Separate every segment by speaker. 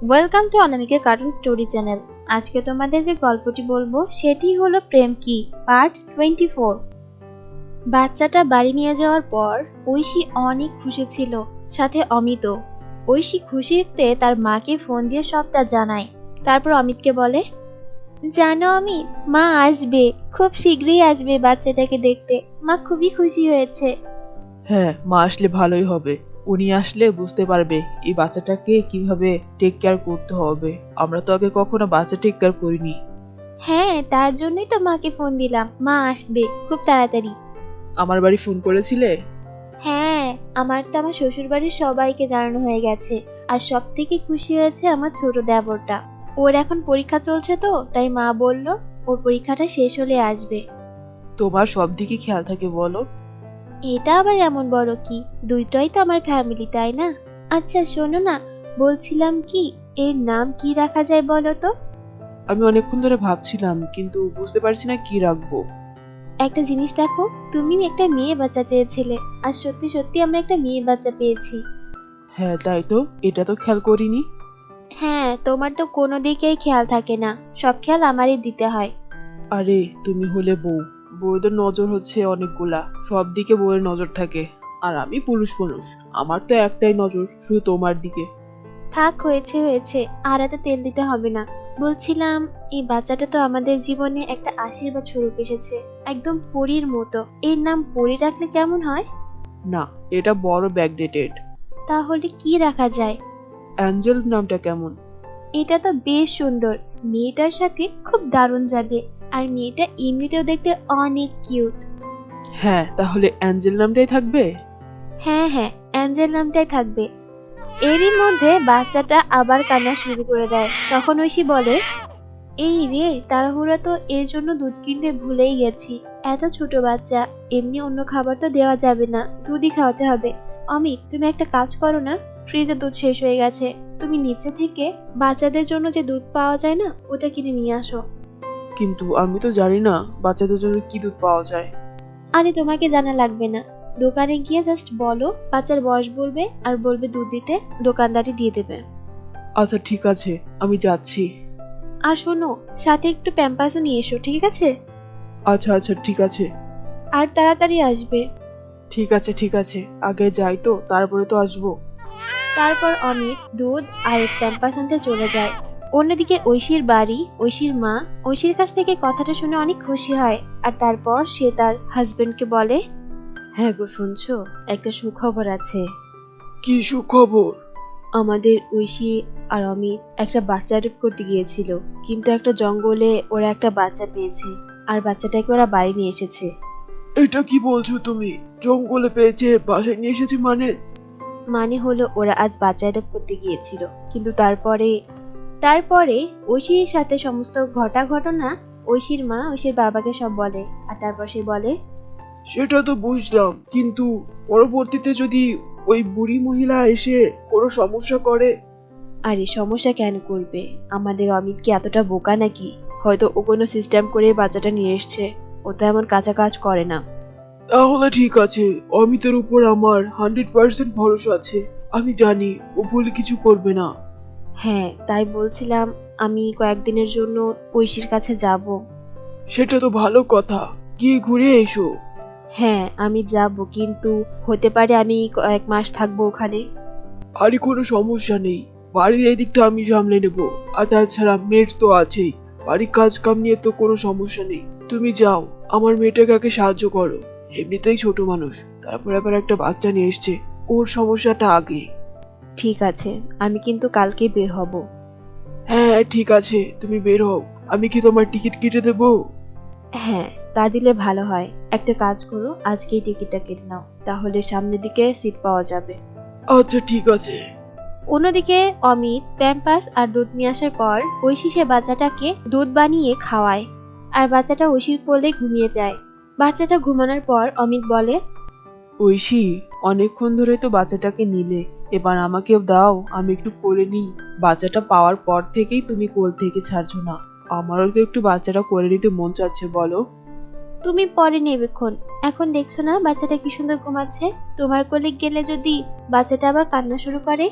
Speaker 1: Welcome to Anamika cartoon story channel. আজকে তোমাদের যে গল্পটি বলবো সেটি হলো প্রেম কি পার্ট 24। বাচ্চাটা বাড়ি নিয়ে যাওয়ার পর ঐশী অনেক খুশি ছিল, সাথে অমিত। ঐশী খুশিতে তার মাকে ফোন দিয়ে সবটা জানায়। তারপর অমিতকে বলে, জানো অমিত, মা আসবে, খুব শীঘ্রই আসবে বাচ্চাটাকে দেখতে। মা খুবই খুশি হয়েছে।
Speaker 2: হ্যাঁ, মা আসলে ভালোই হবে। উনি আসলে বুঝতে পারবে এই বাচ্চাটাকে কিভাবে টেক কেয়ার করতে হবে। আমরা তো আগে কখনো বাচ্চা টেক কেয়ার করিনি।
Speaker 1: হ্যাঁ, তার জন্যই তো মাকে ফোন দিলাম, মা আসবে খুব তাড়াতাড়ি।
Speaker 2: আমার বাড়ি ফোন করেছিলে?
Speaker 1: হ্যাঁ, আমার তো আমার শ্বশুর বাড়ির সবাইকে জানানো হয়ে গেছে। আর সব থেকে খুশি হয়েছে আমার ছোট দেবরটা। ওর এখন পরীক্ষা চলছে, তো তাই মা বলল ওর পরীক্ষাটা শেষ হলে আসবে।
Speaker 2: তোমার সব দিকে খেয়াল থাকে বলো।
Speaker 1: এটা আবার এমন বড় কি, দুইটাই তো আমার ফ্যামিলি, তাই না? আচ্ছা শোনো না, বলছিলাম কি, এর নাম কি রাখা যায় বলো তো?
Speaker 2: আমি অনেকক্ষণ ধরে ভাবছিলাম, কিন্তু বুঝতে পারছি না কি রাখবো।
Speaker 1: একটা জিনিস দেখো, তুমি একটা মেয়ে বাচ্চা চেয়েছিলে, আর সত্যি সত্যি আমরা একটা মেয়ে বাচ্চা পেয়েছি।
Speaker 2: হ্যাঁ তাই তো, এটা তো খেয়াল করিনি।
Speaker 1: হ্যাঁ, তোমার তো কোনো দিকেই খেয়াল থাকে না, সব খেয়াল আমারই দিতে হয়।
Speaker 2: আরে তুমি হলে বউ, বউদের নজর হচ্ছে অনেকগুলা, সব দিকে বউয়ের নজর থাকে। আর আমি পুরুষ মানুষ, আমার তো একটাই নজর, শুধু তোমার দিকে।
Speaker 1: থাক, হয়েছে হয়েছে, আর এত তেল দিতে হবে না। বলছিলাম, এই বাচ্চাটা তো আমাদের জীবনে একটা আশীর্বাদ স্বরূপ এসেছে, একদম পরীর মতো। এর নাম পরী রাখলে কেমন হয়?
Speaker 2: না, এটা বড় ব্যাকডেটেড।
Speaker 1: তাহলে কি রাখা যায়?
Speaker 2: অ্যাঞ্জেল নামটা কেমন?
Speaker 1: এটা তো বেশ সুন্দর, মেয়েটার সাথে খুব দারুণ যাবে। আর মেয়েটা এমনিতেও দেখতে অনেক কিউট।
Speaker 2: হ্যাঁ, তাহলে অ্যাঞ্জেল নামটাই থাকবে।
Speaker 1: হ্যাঁ হ্যাঁ, অ্যাঞ্জেল নামটাই থাকবে। এরই মধ্যে বাচ্চাটা আবার কান্না শুরু করে দেয়। তখন ঐশী বলে, এই রে, তাড়াহুড়া তো এর জন্য দুধ কিনতে ভুলেই গেছি। এত ছোট বাচ্চা, এমনি অন্য খাবার তো দেওয়া যাবে না, দুধই খাওয়াতে হবে। অমিত, তুমি একটা কাজ করো না, ফ্রিজে দুধ শেষ হয়ে গেছে, তুমি নিচে থেকে বাচ্চাদের জন্য যে দুধ পাওয়া যায় না, ওটা কিনে নিয়ে আসো।
Speaker 2: কিন্তু আমি তো জানি না বাচ্চাদের জন্য কি দুধ পাওয়া যায়।
Speaker 1: আরে তোমাকে জানা লাগবে না, দোকানে গিয়ে জাস্ট বলো, বাচ্চার বয়স বলবে আর বলবে দুধ দিতে, দোকানদারই দিয়ে দেবে।
Speaker 2: আচ্ছা ঠিক আছে, আমি যাচ্ছি।
Speaker 1: আর শোনো, সাথে একটু প্যাম্পাসও নিয়ে এসো, ঠিক আছে?
Speaker 2: আচ্ছা আচ্ছা ঠিক আছে।
Speaker 1: আর তাড়াতাড়ি আসবে।
Speaker 2: ঠিক আছে ঠিক আছে, আগে যাই তো, তারপরে তো আসবো।
Speaker 1: তারপর অমিত দুধ আর প্যাম্পাস আনতে চলে যায়। অন্যদিকে ঐশীর বাড়ি, ঐশীর মা ঐশীর কাছ থেকে কথাটা শুনে অনেক খুশি হয়। আর তারপর সে তার হাজবেন্ডকে বলে, হ্যাঁ গো, শুনছো, একটা সুখবর আছে।
Speaker 2: কি সুখবর?
Speaker 1: আমাদের ঐশী আর অমিত একটা বাচ্চা অ্যাডপ্ট করতে গিয়েছিল, কিন্তু একটা জঙ্গলে ওরা একটা বাচ্চা পেয়েছে, আর বাচ্চাটাকে ওরা বাড়ি নিয়ে এসেছে।
Speaker 2: এটা কি বলছো তুমি? জঙ্গলে পেয়েছে, বাসায় নিয়ে এসেছে মানে?
Speaker 1: মানে হলো, ওরা আজ বাচ্চা অ্যাডপ্ট করতে গিয়েছিল, কিন্তু তারপরে তারপরে ঐশীর সাথে সমস্ত ঘটনা ঐশীর মা ঐশীর বাবাকে সব বলে। আর তারপর সে বলে,
Speaker 2: সেটা তো বুঝলাম, কিন্তু পরবর্তীতে যদি ওই বুড়ি মহিলা এসে কোনো সমস্যা করে?
Speaker 1: আরে সমস্যা কেন করবে, আমাদের অমিত কি এতটা বোকা নাকি? হয়তো ও কোনো সিস্টেম করে বাচ্চাটা নিয়ে এসছে, ও তো এমন কাঁচা কাজ করে না।
Speaker 2: তাহলে ঠিক আছে, অমিতের উপর আমার 100% ভরসা আছে। আমি জানি ও ভুল কিছু করবে না।
Speaker 1: হ্যাঁ, তাই বলছিলাম, আমি কয়েকদিনের জন্য ঐশীর কাছে যাব।
Speaker 2: সেটা তো ভালো কথা, গিয়ে ঘুরে এসো।
Speaker 1: হ্যাঁ আমি যাব, কিন্তু হতে পারে আমি কয়েক মাস থাকবো ওখানে।
Speaker 2: আরে কোনো সমস্যা নেই, বাড়ির এই দিকটা আমি সামলে নেব। আর তাছাড়া মেডস তো আছেই, বাড়ির কাজ কাম নিয়ে তো কোনো সমস্যা নেই। তুমি যাও, আমার মেয়েটাকে আগে সাহায্য করো। এমনিতেই ছোট মানুষ, তারপর আবার একটা বাচ্চা নিয়ে এসছে, ওর সমস্যাটা আগে।
Speaker 1: ঠিক আছে, আমি কিন্তু কালকে বের হব।
Speaker 2: হ্যাঁ ঠিক আছে, তুমি বের হও। আমি কি তোমার টিকিট কেটে দেবো?
Speaker 1: হ্যাঁ, তা দিলে ভালো হয়। একটা কাজ করো, আজকেই টিকিটটা কেটে নাও, তাহলে সামনের দিকে সিট পাওয়া যাবে।
Speaker 2: আচ্ছা ঠিক আছে।
Speaker 1: অন্যদিকে অমিত প্যাম্পাস আর দুধ নিয়ে আসার পর ঐশী সে বাচ্চাটাকে দুধ বানিয়ে খাওয়ায়। আর বাচ্চাটা ঐশীর কোলে ঘুমিয়ে যায়। বাচ্চাটা ঘুমানোর পর অমিত বলে,
Speaker 2: ঐশী, অনেকক্ষণ ধরে তো বাচ্চাটাকে নিলে, এবার আমাকেও দাও, আমি একটু কোলে নিই। বাচ্চাটা পাওয়ার পর থেকেই তুমি কোল থেকে ছাড়ছো না। আমারও তো একটু বাচ্চাটা কোলে নিতে মন চাচ্ছে, বলো।
Speaker 1: তুমি পরে নেবেক্ষণ, এখন দেখছো না বাচ্চাটা কি সুন্দর ঘুমাচ্ছে? তোমার কোলে গেলে যদি বাচ্চাটা আবার কান্না শুরু করে?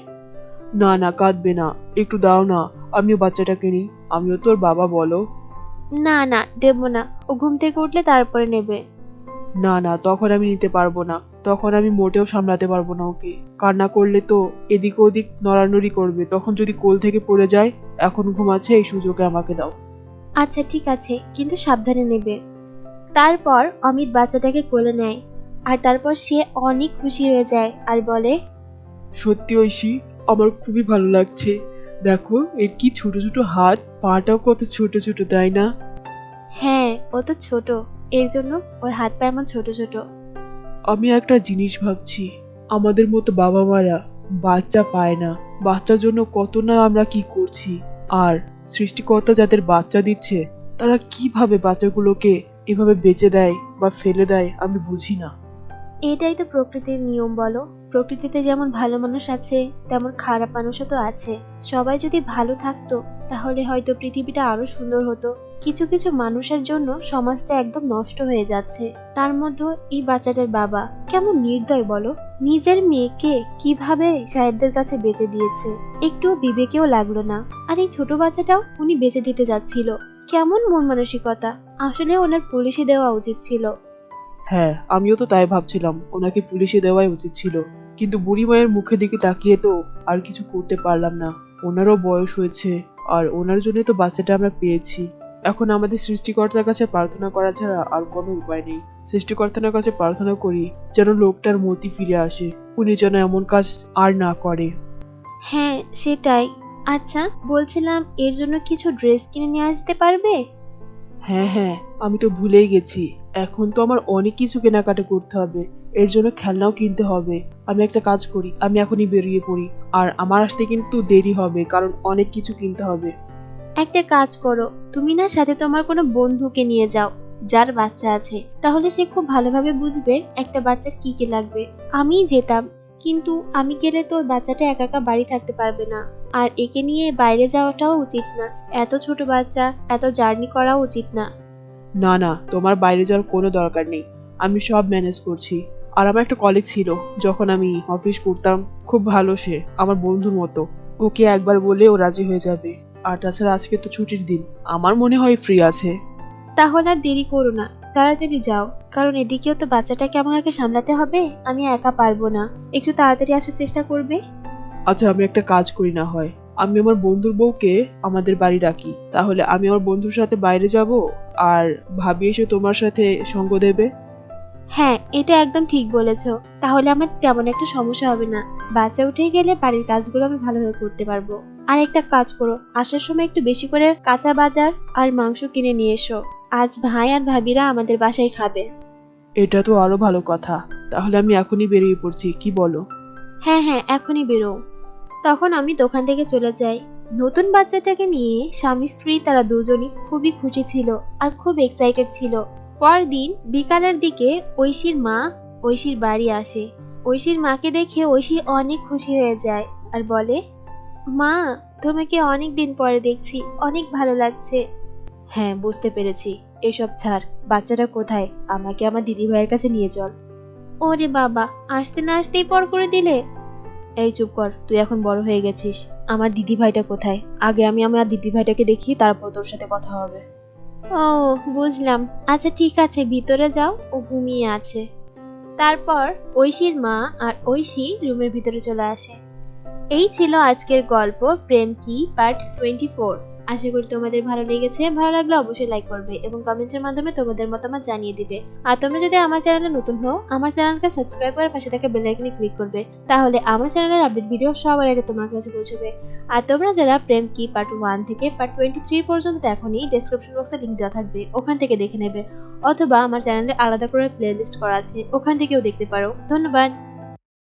Speaker 2: না না, কাঁদবে না, একটু দাও না, আমিও বাচ্চাটাকে নিই, আমিও তোর বাবা, বলো।
Speaker 1: না না, দেব না, ও ঘুম থেকে উঠলে তারপরে নেবে।
Speaker 2: না না, তখন আমি নিতে পারবো না, তখন আমি মোটেও সামলাতে পারবো না ওকে। কান্না করলে তো এদিক ওদিক নড়ানড়ি করবে, তখন যদি কোল থেকে পড়ে যায়। এখন ঘুমাচ্ছে, এই সুযোগে আমাকে দাও।
Speaker 1: আচ্ছা ঠিক আছে, কিন্তু সাবধানে নেবে। তারপর অমিত বাচ্চাটাকে কোলে নেয়, আর তারপর সে অনেক খুশি হয়ে যায় আর বলে,
Speaker 2: সত্যি ঐশী, আমার খুবই ভালো লাগছে। দেখো এর কি ছোট ছোট হাত, পাটাও কত ছোট ছোট, তাই না?
Speaker 1: হ্যাঁ ও তো ছোট, এর জন্য ওর হাত পা এমন ছোট ছোট।
Speaker 2: আমি একটা জিনিস ভাবছি, আমাদের মতো বাবা মারা বাচ্চা পায় না, বাচ্চার জন্য কত না আমরা কি করছি। আর সৃষ্টিকর্তা যাদের বাচ্চা দিচ্ছে, তারা কিভাবে বাচ্চাগুলোকে এভাবে বেঁচে দেয় বা ফেলে দেয়, আমি বুঝি না।
Speaker 1: এটাই তো প্রকৃতির নিয়ম বলো। প্রকৃতিতে যেমন ভালো মানুষ আছে, তেমন খারাপ মানুষও তো আছে। সবাই যদি ভালো থাকতো, তাহলে হয়তো পৃথিবীটা আরো সুন্দর হতো। কিছু কিছু মানুষের জন্য সমাজটা একদম নষ্ট হয়ে যাচ্ছে। তার মধ্যে এই বাচ্চাটার বাবা কেমন নির্দয় বলো, নিজের মেয়েকে কিভাবে সাহেবদের কাছে বেচে দিয়েছে, একটু বিবেকেও লাগলো না। আর এই ছোট বাচ্চাটাও উনি বেচে দিতে যাচ্ছিল, কেমন মন মানসিকতা। আসলে ওনার পুলিশে দেওয়া উচিত ছিল।
Speaker 2: হ্যাঁ, আমিও তো তাই ভাবছিলাম, ওনাকে পুলিশে দেওয়াই উচিত ছিল। কিন্তু বুড়ি মায়ের মুখের দিকে তাকিয়ে তো আর কিছু করতে পারলাম না। ওনারও বয়স হয়েছে, আর ওনার জন্য তো বাচ্চাটা আমরা পেয়েছি। এখন আমাদের সৃষ্টিকর্তার কাছে প্রার্থনা করা ছাড়া আর কোনো উপায় নেই। সৃষ্টিকর্তার কাছে প্রার্থনা করি যেন লোকটার মতি ফিরে আসে, উনি যেন এমন কাজ আর না করে।
Speaker 1: হ্যাঁ সেটাই। আচ্ছা বলছিলাম, এর জন্য কিছু ড্রেস কিনে নিয়ে আসতে পারবে?
Speaker 2: হ্যাঁ হ্যাঁ, আমি তো ভুলেই গেছি। এখন তো আমার অনেক কিছু কেনাকাটা করতে হবে, এর জন্য খেলনাও কিনতে হবে। আমি একটা কাজ করি, আমি এখনই বেরিয়ে পড়ি। আর আমার আসতে কিন্তু দেরি হবে, কারণ অনেক কিছু কিনতে হবে।
Speaker 1: একটা কাজ করো, তুমি না সাথে তোমার কোনো বন্ধুকে নিয়ে যাও যার বাচ্চা আছে, তাহলে সে খুব ভালোভাবে বুঝবে একটা বাচ্চার কি কি লাগবে। আমিই যেতাম, কিন্তু আমি গেলে তো বাচ্চাটা একা একা বাড়ি থাকতে পারবে না। আর একে নিয়ে বাইরে যাওয়াটাও উচিত না, এত ছোট বাচ্চা, এত জার্নি করাও উচিত না।
Speaker 2: না না, তোমার বাইরে যাওয়ার কোনো দরকার নেই, আমি সব ম্যানেজ করছি। আর আমার একটা কলিগ ছিল, যখন আমি অফিস করতাম, খুব ভালো সে, আমার বন্ধুর মতো। ওকে একবার বলে ও রাজি হয়ে যাবে। আর তাছাড়া আজকে তো ছুটির দিন, আমার মনে হয় ফ্রি আছে।
Speaker 1: তাহলে আর দেরি করো না, তাড়াতাড়ি যাও, কারণ এদিকেও তো বাচ্চাটাকে আমাকে সামলাতে হবে, আমি একা পারবো না। একটু তাড়াতাড়ি আসার চেষ্টা করবে।
Speaker 2: আচ্ছা, আমি একটা কাজ করি না হয়, আমি আমার বন্ধুর বউকে আমাদের বাড়ি রাখি, তাহলে আমি আমার বন্ধুর সাথে বাইরে যাব, আর ভাবি এসে তোমার সাথে সঙ্গ দেবে।
Speaker 1: হ্যাঁ এটা একদম ঠিক বলেছো, তাহলে আমার তেমন একটা সমস্যা হবে না। বাচ্চা উঠে গেলে বাড়ির কাজগুলো আমি ভালোভাবে করতে পারবো। আর একটা কাজ করো, আসার সময় একটু বেশি করে কাঁচা বাজার আর মাংস কিনে নিয়ে এসো। আজ ভাই আর ভাবিরা আমাদের বাসায় খাবে।
Speaker 2: এটা তো আরো ভালো কথা, তাহলে আমি এখনই বেরিয়ে পড়ছি, কি বলো?
Speaker 1: হ্যাঁ হ্যাঁ, এখনই বেরো। তখন আমি দোকান থেকে চলে যাই। নতুন বাচ্চাটাকে নিয়ে স্বামী স্ত্রী তারা দুজনই খুবই খুশি ছিল আর খুব এক্সাইটেড ছিল। পরদিন বিকালের দিকে ঐশীর মা ঐশীর বাড়ি আসে। ঐশীর মাকে দেখে ঐশী অনেক খুশি হয়ে যায় আর বলে, মা, তোমাকে অনেক দিন পরে দেখছি, অনেক ভালো লাগছে। হ্যাঁ বুঝতে পেরেছি, এসব ছাড়, বাচ্চাটা কোথায়, আমাকে আমার দিদি ভাইয়ের কাছে নিয়ে চল। ওরে বাবা, আসতে না আসতেই পর করে দিলে। এই চুপ কর, তুই এখন বড় হয়ে গেছিস। আমার দিদি ভাইটা কোথায়, আগে আমি আমার দিদি ভাইটাকে দেখি, তারপর তোর সাথে কথা হবে। ও বুঝলাম, আচ্ছা ঠিক আছে, ভিতরে যাও, ও ঘুমিয়ে আছে। তারপর ঐশীর মা আর ঐশী রুমের ভিতরে চলে আসে। এই ছিল আজকের গল্প প্রেম কি পার্ট 24। আশা করি তোমাদের ভালো লেগেছে। ভালো লাগলে অবশ্যই লাইক করবে এবং কমেন্টের মাধ্যমে তোমাদের মতামত জানিয়ে দিবে। আর তোমরা যদি আমার চ্যানেলে নতুন হও, আমার চ্যানেলকে সাবস্ক্রাইব করে পাশে থাকা বেল আইকনে ক্লিক করবে, তাহলে আমার চ্যানেলের আপডেট ভিডিও সবার আগে তোমার কাছে পৌঁছবে। আর তোমরা যারা প্রেম কি পার্ট 1 থেকে পার্ট 23 পর্যন্ত দেখোনি, ডেসক্রিপশন বক্সে লিংক দেওয়া থাকবে, ওখান থেকে দেখে নেবে। অথবা আমার চ্যানেলে আলাদা করে প্লেলিস্ট করা আছে, ওখান থেকেও দেখতে পারো। ধন্যবাদ।